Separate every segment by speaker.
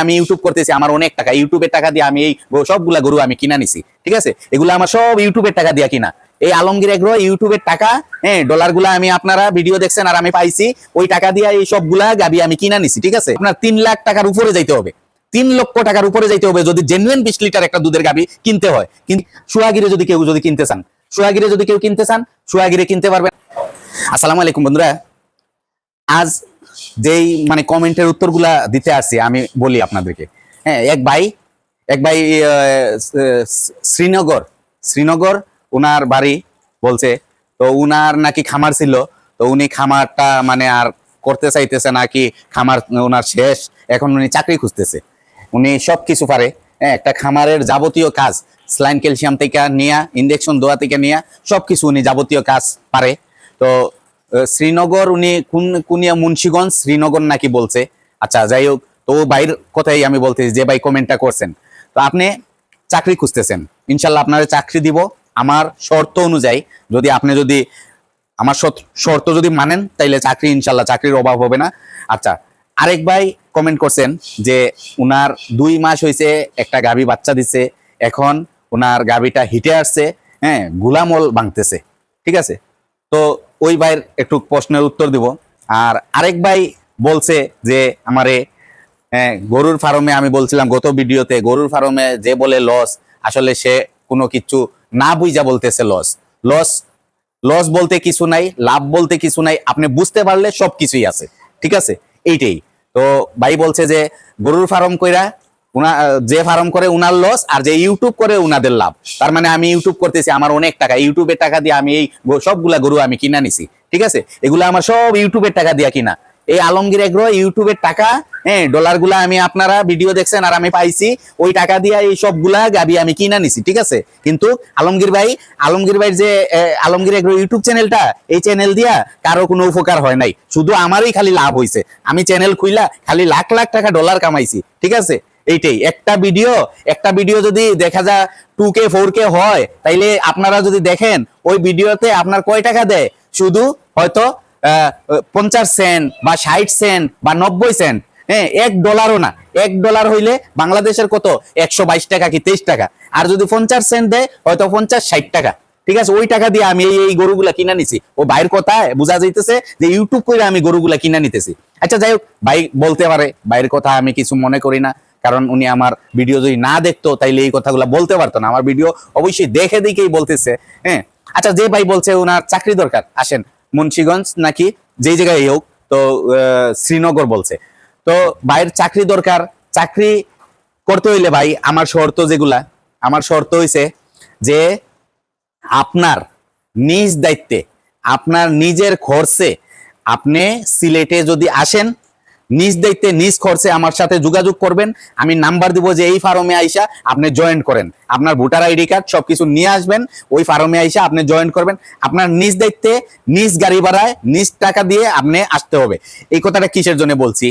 Speaker 1: আমি ইউটিউব করতেছি, আমার অনেক টাকা, ইউটিউবের টাকা দিয়ে আমি এই সবগুলা গরু আমি কিনা নিছি, ঠিক আছে? এগুলো আমার সব ইউটিউবের টাকা দিয়ে কিনা। এই আলমগীর এগ্রো ইউটিউবের টাকা, হ্যাঁ, ডলার গুলা আমি আপনারা ভিডিও দেখছেন আর আমি পাইছি, ওই টাকা দিয়ে এই সবগুলা গাবি আমি কিনা নিছি, ঠিক আছে? আপনার 3 লাখ টাকার উপরে যাইতে হবে, 3 লক্ষ টাকার উপরে যাইতে হবে যদি জেনুইন 20 লিটার একটা দুধের গাবি কিনতে হয়। কিন্তু সোহাগিরে যদি কেউ কিনতে চান, সোহাগিরে যদি কেউ কিনতে চান, সোহাগিরে কিনতে পারবেন। আসসালামু আলাইকুম বন্ধুরা, আজ যেই মানে কমেন্টের উত্তরগুলা দিতে আসছি আমি বলি আপনাদেরকে। হ্যাঁ, এক ভাই শ্রীনগর উনার বাড়ি বলছে, তো উনার নাকি খামার ছিল, তো উনি খামারটা মানে আর করতে চাইতেছে নাকি, খামার উনার শেষ, এখন উনি চাকরি খুঁজতেছে। উনি সবকিছু পারে, হ্যাঁ, একটা খামারের যাবতীয় কাজ, স্লাইন ক্যালসিয়াম থেকে নিয়ে ইনজেকশন দেওয়া থেকে নিয়ে সবকিছু উনি যাবতীয় কাজ পারে। তো শ্রীনগর, উনি কুনিয়া মুন্সিগঞ্জ শ্রীনগর নাকি বলছে। আচ্ছা, যাই হোক, তো ভাইয়ের কথাই আমি বলতেছি, যে ভাই কমেন্টটা করছেন, তো আপনি চাকরি খুঁজতেছেন, ইনশাল্লাহ আপনার চাকরি দিব আমার শর্ত অনুযায়ী। যদি আপনি আমার শর্ত যদি মানেন, তাইলে চাকরি ইনশাল্লাহ, চাকরির অভাব হবে না। আচ্ছা, আরেক ভাই কমেন্ট করছেন যে উনার 2 মাস হয়েছে, একটা গাভী বাচ্চা দিছে, এখন উনার গাভীটা হিটে আসছে, হ্যাঁ, গুলামল ভাঙতেছে, ঠিক আছে? তো ওই ভাইয়ের একটু প্রশ্নের উত্তর দিব। আর আরেক ভাই বলছে যে আমারে, গরুর ফার্মে, আমি বলছিলাম গত ভিডিওতে, গরুর ফার্মে যে বলে লস, আসলে সে কোনো কিছু না বুঝা বলতেছে লস। লস লস বলতে কিছু নাই, লাভ বলতে কিছু নাই, আপনি বুঝতে পারলে সবকিছুই আছে, ঠিক আছে? এইটাই তো ভাই বলছে যে গরুর ফার্ম কইরা যে ফার্ম করে উনার লস, আর যে ইউটিউব করে উনাদের লাভ। তার মানে আমি ইউটিউব করতেছি, আমার অনেক টাকা, ইউটিউবের টাকা দিয়ে আমি এই সবগুলা গরু আমি কিনা নিছি, ঠিক আছে? এগুলো আমার সব ইউটিউবের টাকা দিয়ে কিনা। এই আলমগীর এগ্রো ইউটিউবের টাকা, হ্যাঁ, ডলার গুলা আমি আপনারা ভিডিও দেখছেন আর আমি পাইছি, ওই টাকা দিয়ে এই সবগুলা গাবি আমি কিনা নিছি, ঠিক আছে? কিন্তু আলমগীর ভাই যে আলমগীর এগ্রো ইউটিউব চ্যানেলটা, এই চ্যানেল দিয়া কারো কোনো উপকার হয় নাই, শুধু আমারই খালি লাভ হয়েছে। আমি চ্যানেল খুইলা খালি লাখ লাখ টাকা ডলার কামাইছি, ঠিক আছে? এইটাই, একটা ভিডিও যদি দেখা যায় 2K 4K হয়, তাইলে আপনারা যদি দেখেন ওই ভিডিওতে আপনার কয় টাকা দেয়, শুধু হয়তো 50 সেন্ট বা 60 সেন্ট বা 90 সেন্ট, হ্যাঁ, $1 না। $1 হইলে বাংলাদেশের কত, 122 টাকা কি 23 টাকা। আর যদি 50 সেন্ট দেয়, হয়তো 50-60 টাকা, ঠিক আছে? ওই টাকা দিয়ে আমি এই গরুগুলা কিনা নিছি। ও ভাইয়ের কথায় বোঝা যাইতেছে যে ইউটিউব করে আমি গরুগুলা কিনা নিতেছি। আচ্ছা, যাই হোক, ভাই বলতে পারে, ভাইয়ের কথা আমি কিছু মনে করি না, কারণ উনি আমার ভিডিও যদি না দেখতো তাইলে এই কথাগুলো বলতে পারতো না। আমার ভিডিও অবশ্যই দেখে দেখেই বলতেছে, হ্যাঁ। আচ্ছা, যে ভাই বলছে ওনার চাকরি দরকার, আসেন মুন্সিগঞ্জ নাকি যেই জায়গায় হোক, তো শ্রীনগর বলছে, তো ভাইয়ের চাকরি দরকার। চাকরি করতে হইলে ভাই আমার শর্ত হইছে যে আপনার নিজ দায়িত্বে, আপনার নিজের খরচে আপনি সিলেটে যদি আসেন, নিজ দায়িত্বে নিজ খরচে আমার সাথে যোগাযোগ করবেন। আমি নাম্বার দিব যে এই ফার্মে আইসা আপনি জয়েন করেন, আপনার ভোটার আইডি কার্ড সবকিছু নিয়ে আসবেন, ওই ফার্মে আইসা আপনি জয়েন করবেন। আপনার নিজ দায়িত্বে, নিজ গাড়ি ভাড়ায়, নিজ টাকা দিয়ে আপনি আসতে হবে। এই কথাটা কিসের জন্য বলছি,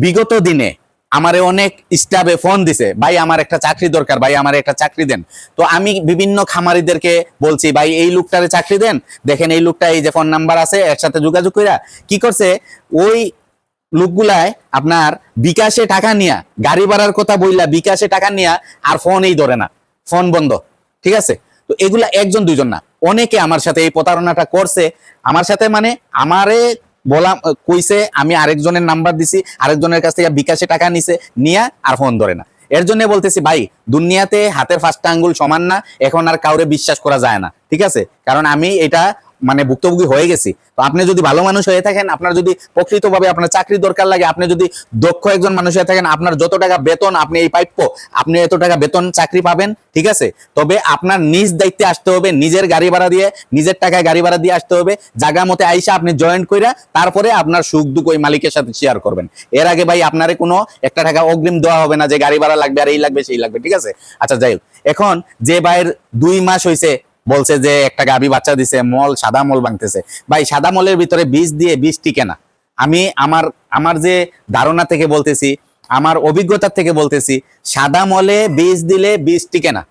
Speaker 1: বিগত দিনে আমারে অনেক স্টাফে ফোন দিছে, ভাই আমার একটা চাকরি দরকার, ভাই আমার একটা চাকরি দেন। তো আমি বিভিন্ন খামারিদেরকে বলছি, ভাই এই লোকটারে চাকরি দেন, দেখেন এই লোকটা, এই যে ফোন নাম্বার আছে, এর সাথে যোগাযোগ কইরা কি করছে, ওই লোকগুলায় আপনার বিকাশে টাকা নিয়া, গাড়ি ভাড়ার কথা বললা বিকাশে টাকা নিয়া, আর ফোনই ধরে না, ফোন বন্ধ, ঠিক আছে? তো এগুলা একজন দুইজন না, অনেকে আমার সাথে এই প্রতারণাটা করছে। আমার সাথে মানে আমারে বলা কইছে, আমি আরেকজনের নাম্বার দিছি, আরেকজনের কাছ থেকে বিকাশে টাকা নিছে, নিয়া আর ফোন ধরে না। এর জন্য বলতেছি ভাই, দুনিয়াতে হাতের 5টা আঙ্গুল সমান না, এখন আর কাউরে বিশ্বাস করা যায় না, ঠিক আছে? কারণ আমি এটা মানে ভুক্তভোগী হয়ে গেছি। তো আপনি যদি ভালো মানুষ হয়ে থাকেন, আপনার যদি প্রকৃতভাবে আপনার চাকরি দরকার লাগে, আপনি যদি দক্ষ একজন মানুষ হয়ে থাকেন, আপনার যত টাকা বেতন আপনি এই প্রাপ্য, আপনি এত টাকা বেতন চাকরি পাবেন, ঠিক আছে? তবে আপনার নিজ দায়িত্বে আসতে হবে, নিজের গাড়ি ভাড়া দিয়ে, নিজের টাকায় গাড়ি ভাড়া দিয়ে আসতে হবে। জায়গা মতে আইসা আপনি জয়েন কইরা তারপরে আপনার সুখ দুঃখ ওই মালিকের সাথে শেয়ার করবেন। এর আগে ভাই আপনারে কোনো একটা টাকা অগ্রিম দেওয়া হবে না যে গাড়ি ভাড়া লাগবে আর এই লাগবে সেই লাগবে, ঠিক আছে? আচ্ছা, যাই হোক, এখন যে ভাইয়ের 2 মাস হয়েছে বলছে যে একটা গাভী বাচ্চা দিছে, মল সাদা মল ভাঙতেছে, ভাই সাদা মলের ভিতরে বীজ দিয়ে বীজ টিকে না। আমি আমার যে ধারণা থেকে বলতেছি, আমার অভিজ্ঞতা থেকে বলতেছি, সাদা মলে বীজ দিলে বীজ টিকে না।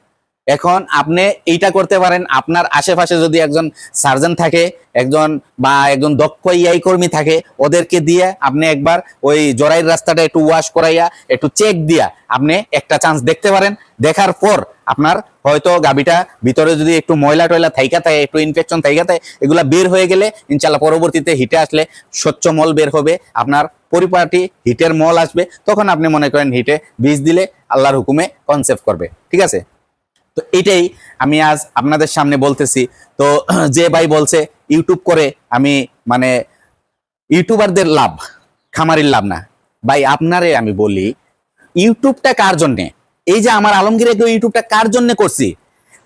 Speaker 1: এখন আপনি এইটা করতে পারেন, আপনার আশেপাশে যদি একজন সার্জন থাকে, একজন দক্ষ ইআই কর্মী থাকে, ওদেরকে দিয়ে আপনি একবার ওই জরাইর রাস্তাটা একটু ওয়াশ করাইয়া একটু চেক দিয়া আপনি একটা চান্স দেখতে পারেন। দেখার পর আপনার হয়তো গাবিটা ভিতরে যদি একটু ময়লা টয়লা থাইকা থাকে, একটু ইনফেকশন থাইকা থাকে, এগুলা বের হয়ে গেলে ইনশাল্লাহ পরবর্তীতে হিটে আসলে স্বচ্ছ মল বের হবে, আপনার পরিপাটি হিটের মল আসবে, তখন আপনি মনে করেন হিটে বীজ দিলে আল্লাহর হুকুমে কনসেপ্ট করবে। ঠিক আছে, তো এটাই আমি আজ আপনাদের সামনে বলতেছি। তো যে ভাই বলছে ইউটিউব করে আমি মানে ইউটিউবারদের লাভ, খামারির লাভ না, ভাই আপনারে আমি বলি ইউটিউবটা কার জন্যে? এই যে আমার আলমগীর ইউটিউবটা কার জন্য করছি?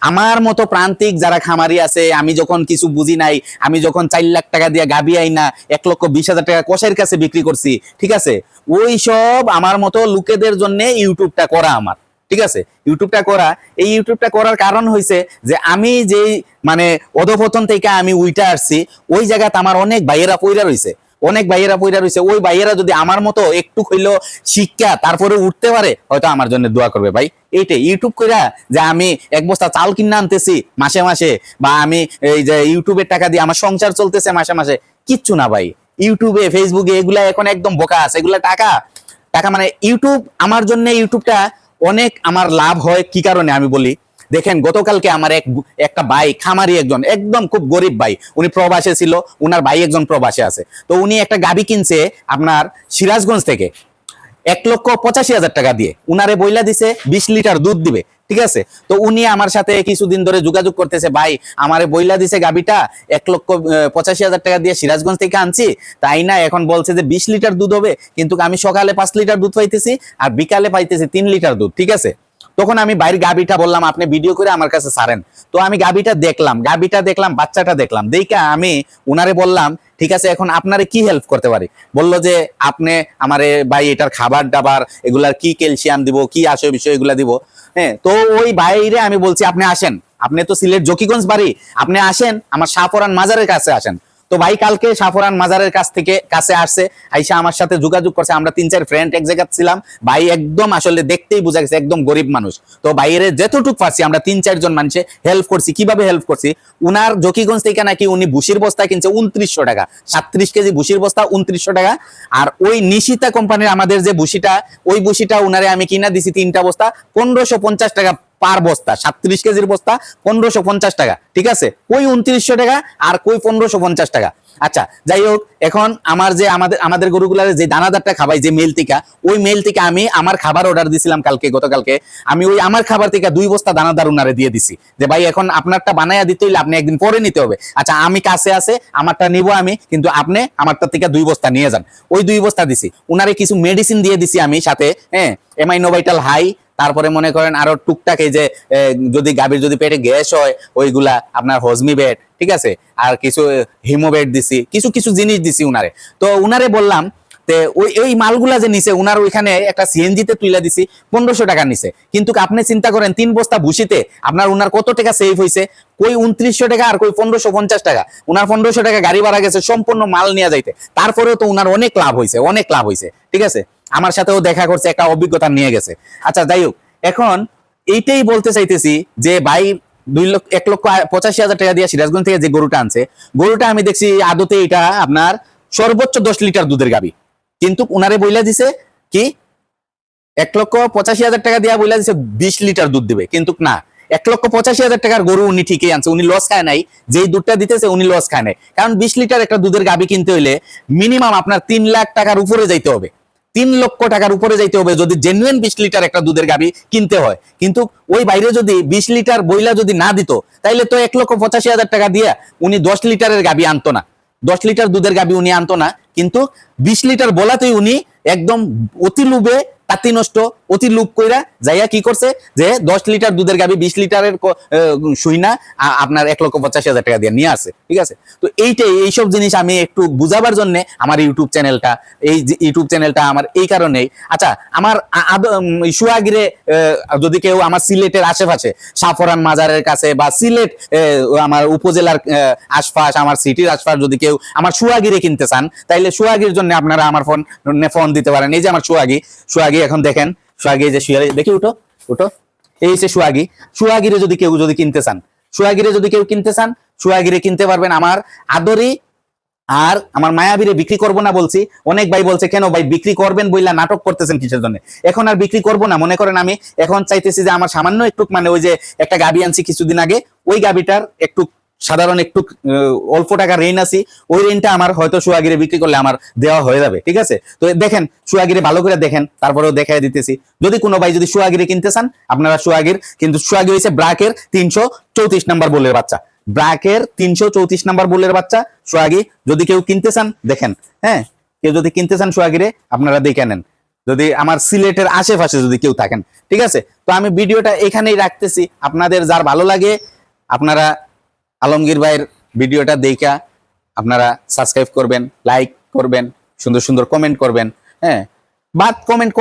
Speaker 1: আমার মতো প্রান্তিক যারা খামারি আছে, আমি যখন কিছু বুঝি নাই, আমি যখন 4 লাখ টাকা দিয়ে গাবি আইনা 1,20,000 টাকা কষাইয়ের কাছে বিক্রি করছি, ঠিক আছে, ওই সব আমার মতো লোকেদের জন্য ইউটিউবটা করা আমার। ঠিক আছে, ইউটিউবটা করা, এই ইউটিউবটা করার কারণ হয়েছে যে আমি যেই মানে অধপতন থেকে আমি উইটা আসছি, ওই জায়গাতে আমার অনেক ভাইয়েরা পইরা রয়েছে, ওই ভাইয়েরা যদি আমার মতো একটু হইলো শিক্ষা তারপরে উঠতে পারে, হয়তো আমার জন্য দোয়া করবে। ভাই এইটাই ইউটিউব কইরা যে আমি 1 বস্তা চাল কিনে আনতেছি মাসে মাসে, বা আমি এই যে ইউটিউবের টাকা দিয়ে আমার সংসার চলতেছে মাসে মাসে, কিচ্ছু না ভাই। ইউটিউবে ফেসবুকে এগুলা এখন একদম বোকা আছে, এগুলা টাকা মানে ইউটিউব আমার জন্য, ইউটিউবটা অনেক আমার লাভ হয় কি কারণে আমি বলি। দেখেন গতকালকে আমার একটা ভাই খামারি, একদম খুব গরিব ভাই, উনি প্রবাসে ছিল, উনার ভাই একজন প্রবাসে আছে, তো উনি একটা গাবি কিনছে আপনার সিরাজগঞ্জ থেকে 1,85,000 টাকা দিয়ে, উনারে বইলা দিছে 20 লিটার দুধ দিবে। ঠিক আছে, তো উনি আমার সাথে কিছুদিন ধরে যোগাযোগ করতেছে, ভাই আমারে বইলা দিছে গাবিটা 1,85,000 টাকা দিয়ে সিরাজগঞ্জ থেকে আনছি, তাই না এখন বলছে যে 20 লিটার দুধ হবে, কিন্তু আমি সকালে 5 লিটার দুধ পাইতেছি আর বিকালে পাইতেছি 3 লিটার দুধ। ঠিক আছে, তখন আমি বাইরের গাবিটা বললাম আপনি ভিডিও করে আমার কাছে ছাড়েন। তো আমি গাবিটা দেখলাম, বাচ্চাটা দেখলাম, দেখা আমি উনারে বললাম ঠিক আছে এখন আপনারে কি হেল্প করতে পারি? বললো যে আপনি আমারে ভাই এটার খাবার দাবার এগুলার কি ক্যালসিয়াম দিব, কি আসে বিষয় এগুলা দিব। হ্যাঁ, তো ওই বাইরে আমি বলছি আপনি আসেন, আপনি তো সিলেট জকিগঞ্জ বাড়ি, আপনি আসেন আমার শাহপরান মাজারের কাছে আসেন। তো ভাই কালকে শাহপরান মাজারের কাছে আসছে, আইসা আমার সাথে যোগাযোগ করছে, আমরা 3-4 ফ্রেন্ড এক জায়গায় ছিলাম। ভাই একদম আসলে দেখতেই বোঝা গেছে একদম গরিব মানুষ। তো ভাইয়ের যতটুকু পারছি আমরা 3-4 জন মানুষে হেল্প করছি। কিভাবে হেল্প করছি? উনার জকিগঞ্জ থেকে নাকি উনি ভুসির বস্তা কিনছে 2900 টাকা, 37 কেজি ভুসির বস্তা 2900 টাকা। আর ওই নিশিতা কোম্পানির আমাদের যে ভুসিটা, ওই ভুসিটা উনারে আমি কিনা দিছি 3টা বস্তা 1550 টাকা পার বস্তা, 37 কেজির বস্তা 1550 টাকা। ঠিক আছে, কই 2900 টাকা আর কই 1550 টাকা। আচ্ছা যাই হোক, এখন আমার যে আমাদের গরুগুলার যে দানাদারটা খাবাই যে মেল থেকে, ওই মেল থেকে আমি আমার খাবার অর্ডার দিছিলাম গতকালকে, আমি ওই আমার খাবার থেকে 2 বস্তা দানাদার উনারে দিয়ে দিছি যে ভাই এখন আপনারটা বানাইয়া দিতে হইলে আপনি একদিন পরে নিতে হবে। আচ্ছা আমি কাছে আছে আমারটা নিব আমি, কিন্তু আপনি আমারটা থেকে 2 বস্তা নিয়ে যান। ওই 2 বস্তা দিছি। উনারে কিছু মেডিসিন দিয়ে দিছি আমি সাথে, হ্যাঁ, এমাইনোভাইটাল হাই, তারপরে মনে করেন আরো টুকটাক এই যে যদি গাভীর যদি পেটে গ্যাস হয় ওইগুলা আপনার হজমি বেড, ঠিক আছে, আর কিছু হিমোবেড দিছি, কিছু জিনিস দিছি উনারে। তো উনারে বললাম তে ওই মালগুলা যে নিছে উনার ওইখানে একটা সিএনজি তে তুইলা দিছি 1500 টাকা নিছে, কিন্তু আপনি চিন্তা করেন 3 বস্তা ভুসিতে উনার কত টাকা সেভ হইছে? কই 2900 টাকা আর কই 1550 টাকা। উনার 1500 টাকা গাড়ি ভাড়া গেছে সম্পূর্ণ মাল নিয়ে যাইতে, তারপরেও তো উনার অনেক লাভ হইছে। ঠিক আছে, আমার সাথেও দেখা করছে, একটা অভিজ্ঞতা নিয়ে গেছে। আচ্ছা যাই হোক, এখন এইটাই বলতে চাইতেছি যে ভাই 1,85,000 টাকা দিয়ে সিরাজগঞ্জ থেকে যে গরুটা আনছে, গরুটা আমি দেখছি আদতে এটা আপনার সর্বোচ্চ 10 লিটার দুধের গাবি, কিন্তু উনারে বইলা দিছে কি 1,85,000 টাকা দিয়া বইলা দিছে 20 লিটার দুধ দিবে, কিন্তু না, 1,85,000 টাকার গরু উনি ঠিকই আনছে, উনি লস খায় নাই, যেই দুধটা দিতেছে উনি লস খায় নাই। কারণ 20 লিটার একটা দুধের গাবি কিনতে হইলে মিনিমাম আপনার 3 লাখ টাকার উপরে যাইতে হবে, 3 লক্ষ টাকার উপরে যাইতে হবে যদি জেনুইন 20 লিটার একটা দুধের গাবি কিনতে হয়। কিন্তু ওই বাইরে যদি 20 লিটার বইলা যদি না দিত, তাইলে তো 1,85,000 টাকা দিয়ে উনি 10 লিটারের গাবি আনতো না, 10 লিটার দুধের গাবি উনি আনতো না। কিন্তু 20 লিটার বলাতেই উনি একদম অতি লোভে, তাতি নষ্ট, অতি লোভ কইরা যাইয়া কি করছে যে 10 লিটার দুধের গাবি 20 লিটারের শুইনা আপনার 1,85,000 টাকা দিয়ে নিয়ে আসে। ঠিক আছে, তো এইসব জিনিস আমি একটু বুঝাবার জন্য আমার ইউটিউব চ্যানেলটা আমার এই কারণেই। আচ্ছা, আমার সুয়াগিরে যদি কেউ আমার সিলেটের আশেপাশে শাহপরান মাজারের কাছে বা সিলেট আমার উপজেলার আশপাশ, আমার সিটির আশপাশ যদি কেউ আমার সুয়াগিরে কিনতে চান, তাইলে সুয়াগির জন্য আপনারা আমার ফোন দিতে পারেন। এই যে আমার সুয়াগি এখন দেখেন, সুয়াগি যে শুয়ে দেখি, উঠো, এই হচ্ছে সোহাগীরে যদি কেউ কিনতে চান, সোহাগীরে কিনতে পারবেন। আমার আদরি আর আমার মায়াবীরে বিক্রি করব না বলছি। অনেক ভাই বলছে কেন ভাই বিক্রি করবেন বইলা নাটক করতেছেন কিসের জন্য? এখন আর বিক্রি করব না। মনে করেন আমি এখন চাইতেছি যে আমার সামান্য একটু মানে ওই যে একটা গাবি আনছি কিছুদিন আগে, ওই গাবিটার একটু সাধারণ একটু অল্প টাকা ঋণ আছে, ওই ঋণটা আমার হয়তো সোহাগীরে বিক্রি করলে আমার দেওয়া হয়ে যাবে। ঠিক আছে, তো দেখেন সোহাগীরে ভালো করে দেখেন, তারপরেও দেখাই দিতেছি। যদি কোনো ভাই যদি সোহাগীরে কিনতে চান আপনারা সোহাগীর, কিন্তু সোহাগী হয়েছে ব্রাকের 334 নাম্বার বুলের বাচ্চা, ব্রাকের 334 নাম্বার বুলের বাচ্চা সোহাগী। যদি কেউ কিনতে চান দেখেন, হ্যাঁ কেউ যদি কিনতে চান সোহাগীরে আপনারা দেখে নেন, যদি আমার সিলেটের আশেপাশে যদি কেউ থাকেন। ঠিক আছে, তো আমি ভিডিওটা এখানেই রাখতেছি। আপনাদের যার ভালো লাগে আপনারা আলমগীর ভাইয়ের ভিডিওটা দেখা আপনারা সাবস্ক্রাইব করবেন, লাইক করবেন, সুন্দর সুন্দর কমেন্ট করবেন। হ্যাঁ, বাদ কমেন্ট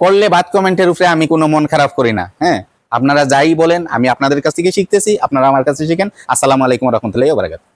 Speaker 1: করলে বাদ কমেন্টের উপরে আমি কোনো মন খারাপ করি না। হ্যাঁ, আপনারা যাই বলেন আমি আপনাদের কাছ থেকে শিখতেছি, আপনারা আমার কাছে শিখেন। আসসালামু আলাইকুম ওয়া রাহমাতুল্লাহি ওয়া বারাকাতুহু।